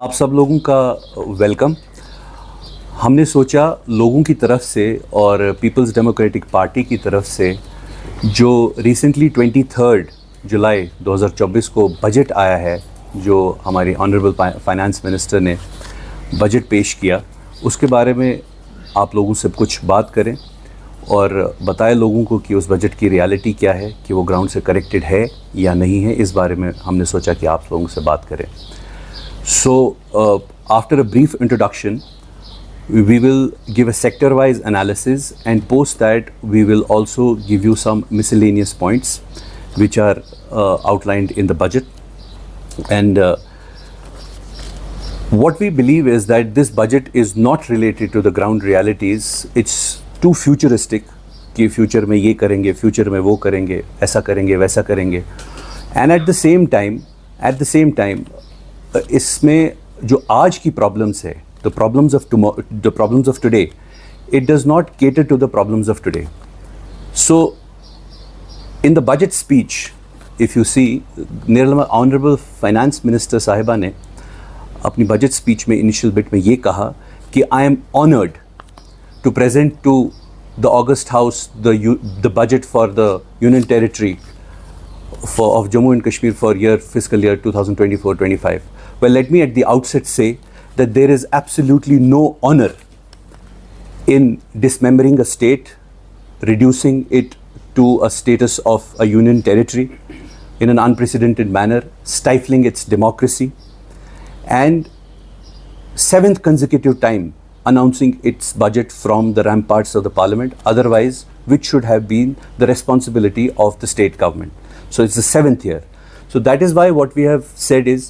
आप सब लोगों का वेलकम। हमने सोचा लोगों की तरफ से और पीपल्स डेमोक्रेटिक पार्टी की तरफ से जो रिसेंटली 23 जुलाई 2024 को बजट आया है, जो हमारी ऑनरेबल फाइनेंस मिनिस्टर ने बजट पेश किया, उसके बारे में आप लोगों से कुछ बात करें और बताएं लोगों को कि उस बजट की रियलिटी क्या है, कि वो ग्राउंड से करेक्टेड है या नहीं है। इस बारे में हमने सोचा कि आप लोगों से बात करें। So, after a brief introduction, we will give a sector-wise analysis, and post that we will also give you some miscellaneous points which are outlined in the budget. And what we believe is that this budget is not related to the ground realities. It's too futuristic कि future में ये करेंगे, future में वो करेंगे, ऐसा करेंगे, वैसा करेंगे. And at the same time, इसमें जो आज की प्रॉब्लम्स है, the problems of today, it does not cater to the problems of today. So in the budget speech, if you see, Nirmala honourable finance minister साहिबा ने अपनी बजट स्पीच में initial bit में ये कहा कि I am honoured to present to the august house the budget for the union territory of Jammu and Kashmir for fiscal year 2024-25. Well, let me at the outset say that there is absolutely no honor in dismembering a state, reducing it to a status of a union territory in an unprecedented manner, stifling its democracy, and 7th consecutive time announcing its budget from the ramparts of the parliament, otherwise which should have been the responsibility of the state government. So it's the 7th year. So that is why what we have said is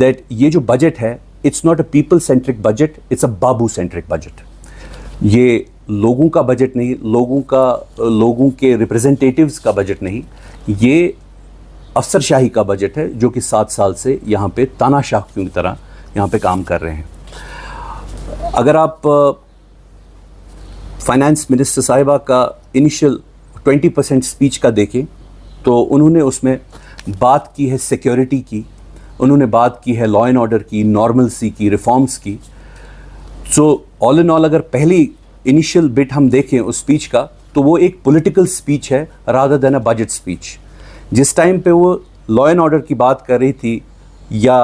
that ये जो budget है, it's not a people-centric budget, it's a Babu-centric budget. ये लोगों का budget नहीं, लोगों के representatives का budget नहीं, ये अफसरशाही का budget है जो कि 7 साल से यहाँ पे तानाशाह की तरह यहाँ पे काम कर रहे हैं. अगर आप फाइनेंस मिनिस्टर साहिबा का इनिशियल 20% स्पीच का देखें तो उन्होंने उसमें बात की है सिक्योरिटी की, उन्होंने बात की है लॉ एंड ऑर्डर की, नॉर्मलसी की, रिफॉर्म्स की. सो ऑल इन ऑल अगर पहली इनिशियल बिट हम देखें उस स्पीच का, तो वो एक पॉलिटिकल स्पीच है rather than a budget speech. जिस टाइम पे वो लॉ एंड ऑर्डर की बात कर रही थी या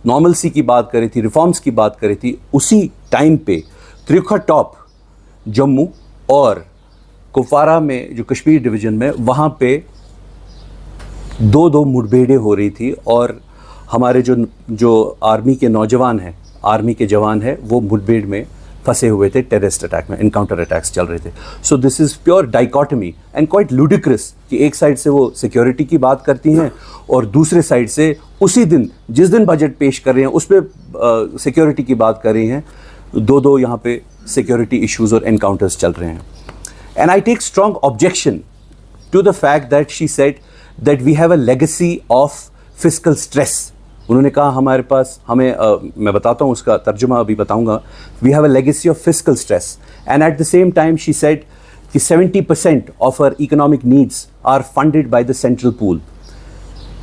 नॉर्मलसी की बात कर रही थी, रिफॉर्म्स की बात कर रही थी, उसी टाइम पे त्रिखा टॉप जम्मू और कुपवारा में जो कश्मीर डिवीज़न में, वहाँ पे दो मुठभेड़ें हो रही थी और हमारे जो आर्मी के नौजवान हैं, आर्मी के जवान हैं, वो मुठभेड़ में फंसे हुए थे, टेररिस्ट अटैक में, इनकाउंटर अटैक्स चल रहे थे. So this is pure dichotomy and quite ludicrous कि एक साइड से वो सिक्योरिटी की बात करती हैं और दूसरे साइड से उसी दिन जिस दिन बजट पेश कर रहे हैं उस पर सिक्योरिटी की बात कर रही हैं. दो यहाँ पे सिक्योरिटी इश्यूज़ और एनकाउंटर्स चल रहे हैं. And I take strong objection to the fact that she said that we have a legacy of fiscal stress. उन्होंने कहा हमारे पास मैं बताता हूँ उसका तर्जुमा अभी बताऊँगा. We have a legacy of fiscal stress. And at the same time she said कि 70% of our economic needs are funded by the central pool.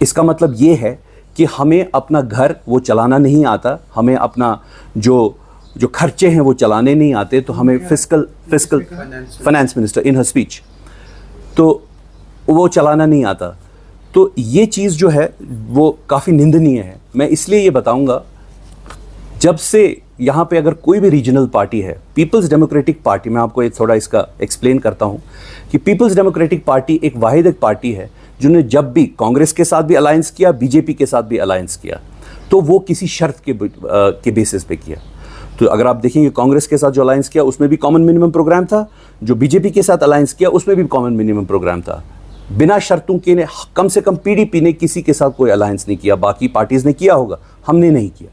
इसका मतलब ये है कि हमें अपना घर वो चलाना नहीं आता, हमें अपना जो खर्चे हैं वो चलाने नहीं आते, तो हमें fiscal finance minister in her speech, तो वो चलाना नहीं आता. तो ये चीज़ जो है वो काफ़ी निंदनीय है. मैं इसलिए ये बताऊंगा, जब से यहाँ पे अगर कोई भी रीजनल पार्टी है, पीपल्स डेमोक्रेटिक पार्टी, मैं आपको थोड़ा इसका एक्सप्लेन करता हूँ कि पीपल्स डेमोक्रेटिक पार्टी एक वाहिद एक पार्टी है जिन्होंने जब भी कांग्रेस के साथ भी अलायंस किया, बीजेपी के साथ भी अलायंस किया, तो वो किसी शर्त के बेसिस पे किया. तो अगर आप देखेंगे कांग्रेस के साथ जो अलायंस किया उसमें भी कॉमन मिनिमम प्रोग्राम था, जो बीजेपी के साथ अलायंस किया उसमें भी कॉमन मिनिमम प्रोग्राम था. बिना शर्तों के ने कम से कम पीडीपी ने किसी के साथ कोई अलायंस नहीं किया. बाकी पार्टीज़ ने किया होगा, हमने नहीं किया.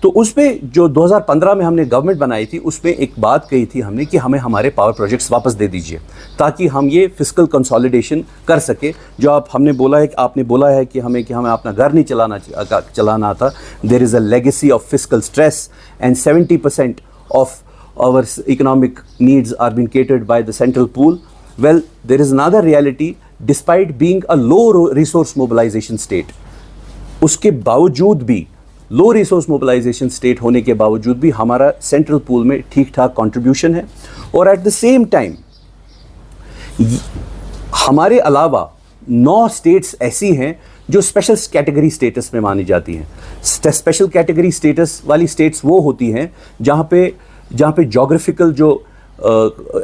तो उसमें जो 2015 में हमने गवर्नमेंट बनाई थी, उसमें एक बात कही थी हमने कि हमें हमारे पावर प्रोजेक्ट्स वापस दे दीजिए ताकि हम ये फिस्कल कंसोलिडेशन कर सके. जो आपने बोला है कि हमें अपना घर नहीं चलाना आता. There is a legacy of fiscal stress and 70% of our economic needs are been catered by the central pool. Well, there is another reality. Despite being a low resource mobilization state, उसके बावजूद भी लो resource mobilisation state होने के बावजूद भी हमारा central pool में ठीक ठाक कंट्रीब्यूशन है। और एट द सेम टाइम हमारे अलावा 9 स्टेट्स ऐसी हैं जो स्पेशल कैटेगरी स्टेटस में मानी जाती हैं। स्पेशल कैटेगरी स्टेटस वाली स्टेट्स वो होती हैं जहाँ पे जोग्राफिकल जो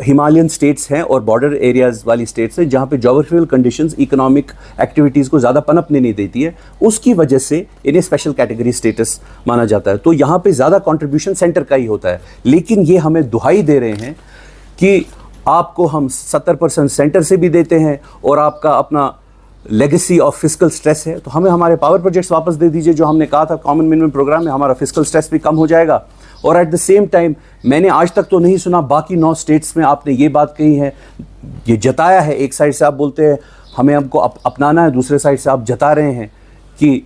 हिमालयन स्टेट्स हैं और बॉर्डर एरियाज़ वाली स्टेट्स हैं, जहाँ पे जोग्राफिकल कंडीशंस इकोनॉमिक एक्टिविटीज़ को ज़्यादा पनपने नहीं देती है, उसकी वजह से इन्हें स्पेशल कैटेगरी स्टेटस माना जाता है। तो यहाँ पे ज़्यादा कंट्रीब्यूशन सेंटर का ही होता है, लेकिन ये हमें दुहाई दे रहे हैं कि आपको हम 70% सेंटर से भी देते हैं और आपका अपना लेगेसी ऑफ फिस्कल स्ट्रेस है, तो हमें हमारे पावर प्रोजेक्ट्स वापस दे दीजिए। जो हमने कहा था कॉमन मिनिमम प्रोग्राम में, हमारा फिस्कल स्ट्रेस भी कम हो जाएगा। और एट द सेम टाइम मैंने आज तक तो नहीं सुना बाकी 9 स्टेट्स में आपने ये बात कही है, ये जताया है। एक साइड से आप बोलते हैं हमें हमको अपनाना है, दूसरे साइड से आप जता रहे हैं कि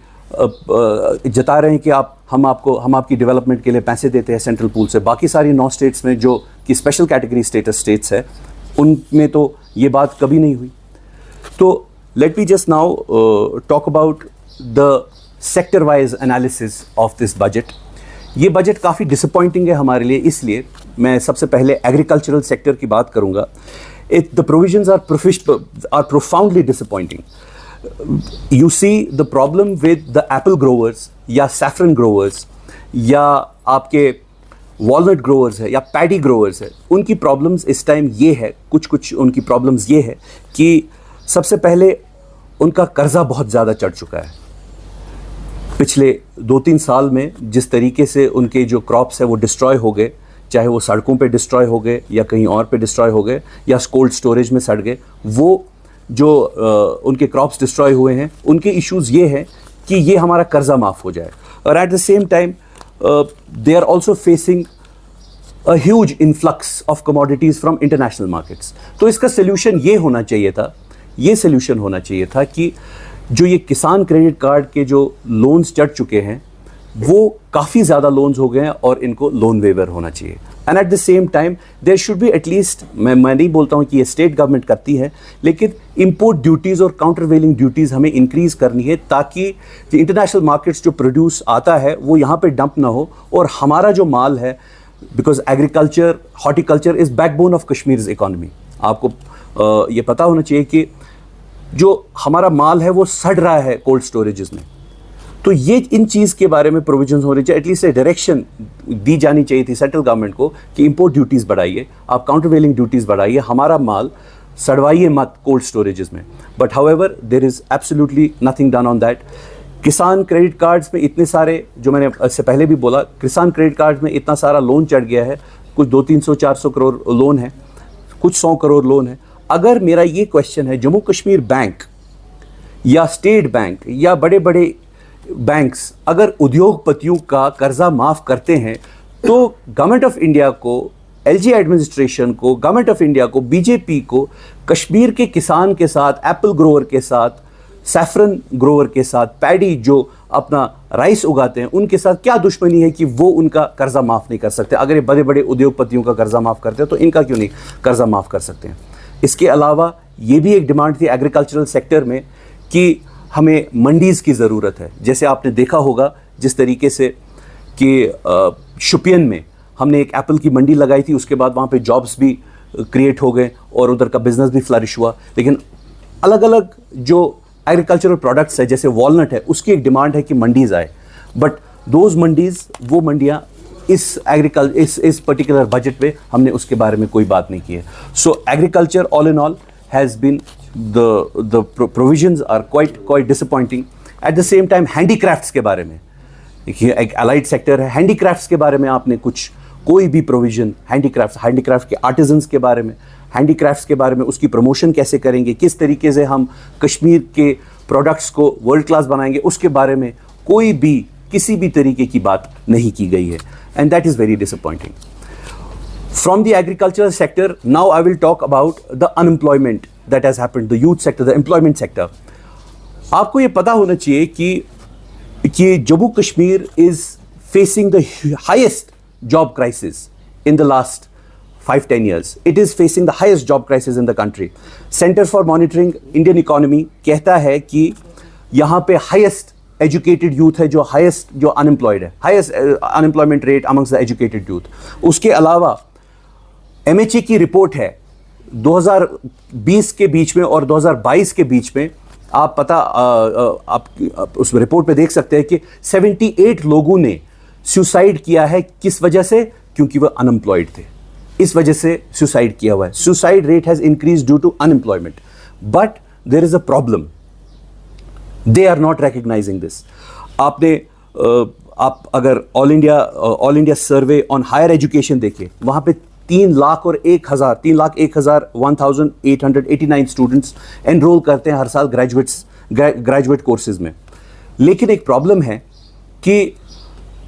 हम आपकी डेवलपमेंट के लिए पैसे देते हैं सेंट्रल पूल से। बाकी सारी 9 स्टेट्स में जो कि स्पेशल कैटेगरी स्टेट्स है, उनमें तो ये बात कभी नहीं हुई। तो let me just now talk about the sector wise analysis of this budget. ये बजट काफ़ी डिसअपॉइंटिंग है हमारे लिए, इसलिए मैं सबसे पहले एग्रीकल्चरल सेक्टर की बात करूँगा। The provisions are profoundly disappointing. You see the problem with the apple growers या saffron growers या आपके वॉलनट ग्रोवर्स है या पैडी ग्रोवर्स है, उनकी प्रॉब्लम्स इस टाइम ये है, कुछ उनकी प्रॉब्लम्स ये है कि सबसे पहले उनका कर्जा बहुत ज़्यादा चढ़ चुका है। पिछले 2-3 साल में जिस तरीके से उनके जो क्रॉप्स है वो डिस्ट्रॉय हो गए, चाहे वो सड़कों पे डिस्ट्रॉय हो गए या कहीं और पे डिस्ट्रॉय हो गए या कोल्ड स्टोरेज में सड़ गए, वो जो उनके क्रॉप्स डिस्ट्रॉय हुए हैं, उनके इश्यूज़ ये हैं कि ये हमारा कर्जा माफ़ हो जाए। और at the same time they are also facing a huge influx of commodities from international markets. तो इसका सोल्यूशन ये होना चाहिए था, ये सोल्यूशन होना चाहिए था कि जो ये किसान क्रेडिट कार्ड के जो लोन्स चढ़ चुके हैं, वो काफ़ी ज़्यादा लोन्स हो गए हैं और इनको लोन वेवर होना चाहिए। And at the same time there should be at least, मैं नहीं बोलता हूँ कि ये स्टेट गवर्नमेंट करती है, लेकिन इंपोर्ट ड्यूटीज़ और काउंटरवेलिंग ड्यूटीज़ हमें इंक्रीज़ करनी है, ताकि इंटरनेशनल मार्केट्स जो प्रोड्यूस आता है वो यहाँ पे डंप ना हो और हमारा जो माल है, because agriculture, horticulture is backbone of Kashmir economy. आपको ये पता होना चाहिए कि जो हमारा माल है वो सड़ रहा है कोल्ड स्टोरेजेस में। तो ये इन चीज़ के बारे में प्रोविजंस होने चाहिए, एटलीस्ट डायरेक्शन दी जानी चाहिए थी सेंट्रल गवर्नमेंट को कि इंपोर्ट ड्यूटीज़ बढ़ाइए, आप काउंटरवेलिंग ड्यूटीज़ बढ़ाइए, हमारा माल सड़वाइए मत कोल्ड स्टोरेजेस में। But however there is absolutely nothing done on that. किसान क्रेडिट कार्ड्स में इतने सारे, जो मैंने इससे पहले भी बोला, किसान क्रेडिट कार्ड्स में इतना सारा लोन चढ़ गया है, कुछ 200-300-400 करोड़ लोन है, कुछ 100 करोड़ लोन है। अगर मेरा ये क्वेश्चन है, जम्मू कश्मीर बैंक या स्टेट बैंक या बड़े बड़े बैंक्स अगर उद्योगपतियों का कर्जा माफ़ करते हैं, तो गवर्नमेंट ऑफ इंडिया को, एलजी एडमिनिस्ट्रेशन को, गवर्नमेंट ऑफ इंडिया को, बीजेपी को कश्मीर के किसान के साथ, एप्पल ग्रोवर के साथ, सैफरन ग्रोवर के साथ, पैडी जो अपना राइस उगाते हैं, उनके साथ क्या दुश्मनी है कि वो उनका कर्जा माफ़ नहीं कर सकते? अगर ये बड़े बड़े उद्योगपतियों का कर्जा माफ़ करते हैं तो इनका क्यों नहीं कर्जा माफ़ कर सकते हैं? इसके अलावा ये भी एक डिमांड थी एग्रीकल्चरल सेक्टर में कि हमें मंडीज़ की ज़रूरत है। जैसे आपने देखा होगा जिस तरीके से कि शुपियन में हमने एक एप्पल की मंडी लगाई थी, उसके बाद वहाँ पे जॉब्स भी क्रिएट हो गए और उधर का बिज़नेस भी फ्लरिश हुआ। लेकिन अलग अलग जो एग्रीकल्चरल प्रोडक्ट्स है, जैसे वॉलनट है, उसकी एक डिमांड है कि मंडीज़ आए, बट दोज मंडीज़, वो मंडियाँ इस पर्टिकुलर बजट में हमने उसके बारे में कोई बात नहीं की है। So agriculture all in all has been the provisions are quite disappointing. At the same time handicrafts के बारे में, देखिए एक allied sector है, handicrafts के बारे में आपने कोई भी provision handicraft के artisans के बारे में, handicrafts के बारे में उसकी promotion कैसे करेंगे, किस तरीके से हम कश्मीर के products को world class बनाएंगे, उसके बारे में कोई भी किसी भी तरीके की बात नहीं की गई है, and that is very disappointing. From the agricultural sector, now I will talk about the unemployment that has happened, the youth sector, the employment sector. आपको ये पता होना चाहिए कि Jammu Kashmir is facing the highest job crisis in the last 5-10 years. It is facing the highest job crisis in the country. Center for Monitoring Indian Economy कहता है कि यहाँ पे highest एजुकेटेड यूथ है जो हाईएस्ट जो अनएम्प्लॉयड है, highest unemployment rate amongst the educated youth. उसके अलावा MHA की रिपोर्ट है 2020 के बीच में और 2022 के बीच में, आप उस रिपोर्ट पे देख सकते हैं कि 78 लोगों ने सुसाइड किया है। किस वजह से? क्योंकि वह अनएम्प्लॉयड थे, इस वजह से सुसाइड किया हुआ है। Suicide rate has increase due to unemployment, but there is a problem, they are not recognising this. आप अगर all India survey on higher education देखें, वहां पे 3,01,1889 स्टूडेंट्स एनरोल करते हैं हर साल ग्रेजुएट कोर्सेज में। लेकिन एक प्रॉब्लम है कि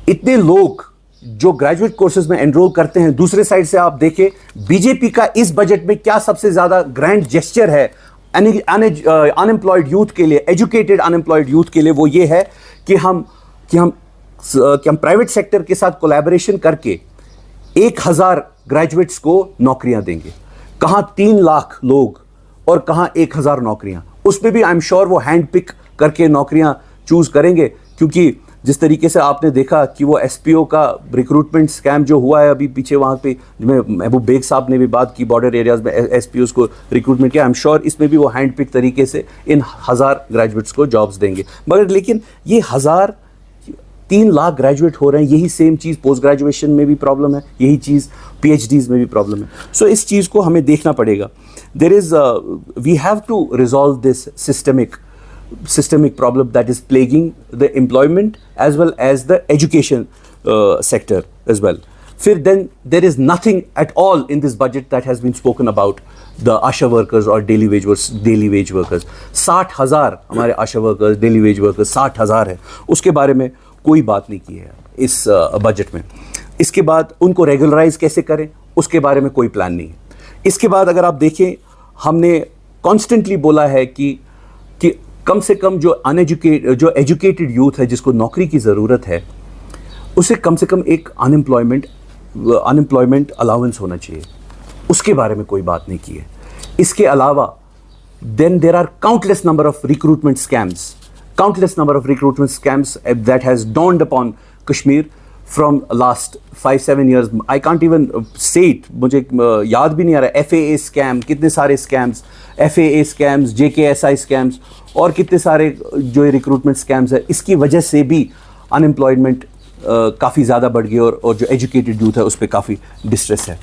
इतने लोग जो ग्रेजुएट कोर्सेज में एनरोल करते हैं, दूसरे साइड से आप देखें बीजेपी का इस बजट में क्या सबसे ज्यादा ग्रैंड जेस्चर है अनएम्प्लॉयड यूथ के लिए, एजुकेटेड अनएम्प्लॉयड यूथ के लिए, वो ये है कि हम प्राइवेट सेक्टर के साथ कोलैबोरेशन करके 1,000 ग्रेजुएट्स को नौकरियां देंगे। कहां 3 लाख लोग और कहां 1,000 नौकरियां, उसमें भी आई एम श्योर वो हैंड पिक करके नौकरियां चूज करेंगे। क्योंकि जिस तरीके से आपने देखा कि वो SPO का रिक्रूटमेंट स्कैम जो हुआ है अभी पीछे, वहाँ पे महबूब बेग साहब ने भी बात की, बॉर्डर एरियाज में SPOs को रिक्रूटमेंट किया। आई एम श्योर इसमें भी वो हैंड पिक तरीके से इन 1,000 ग्रेजुएट्स को जॉब्स देंगे। मगर लेकिन ये 3 लाख ग्रेजुएट हो रहे हैं, यही सेम चीज़ पोस्ट ग्रेजुएशन में भी प्रॉब्लम है, यही चीज़ PhDs में भी प्रॉब्लम है। सो इस चीज़ को हमें देखना पड़ेगा। We have to resolve this systemic problem that is plaguing the employment as well as the education sector as well. Then there is nothing at all in this budget that has been spoken about the ASHA workers or daily wage workers. 60,000 हमारे ASHA workers, daily wage workers 60,000 है, उसके बारे में कोई बात नहीं की है इस बजट में। इसके बाद उनको रेगुलराइज कैसे करें, उसके बारे में कोई प्लान नहीं है। इसके बाद अगर आप देखें, हमने कॉन्स्टेंटली बोला है कि कम से कम जो एजुकेटेड यूथ है जिसको नौकरी की ज़रूरत है, उसे कम से कम एक अनएम्प्लॉयमेंट अलाउंस होना चाहिए, उसके बारे में कोई बात नहीं की है। इसके अलावा then there are countless number of recruitment scams that has dawned upon Kashmir from last 5-7 years. I can't even say it, मुझे याद भी नहीं आ रहा। FAA scam, कितने सारे scams, FAA scams, JKSI scams और कितने सारे जो रिक्रूटमेंट स्कैम्स है, इसकी वजह से भी अनएम्प्लॉयमेंट काफ़ी ज़्यादा बढ़ गई और जो एजुकेटेड यूथ है उस पर काफ़ी डिस्ट्रेस है।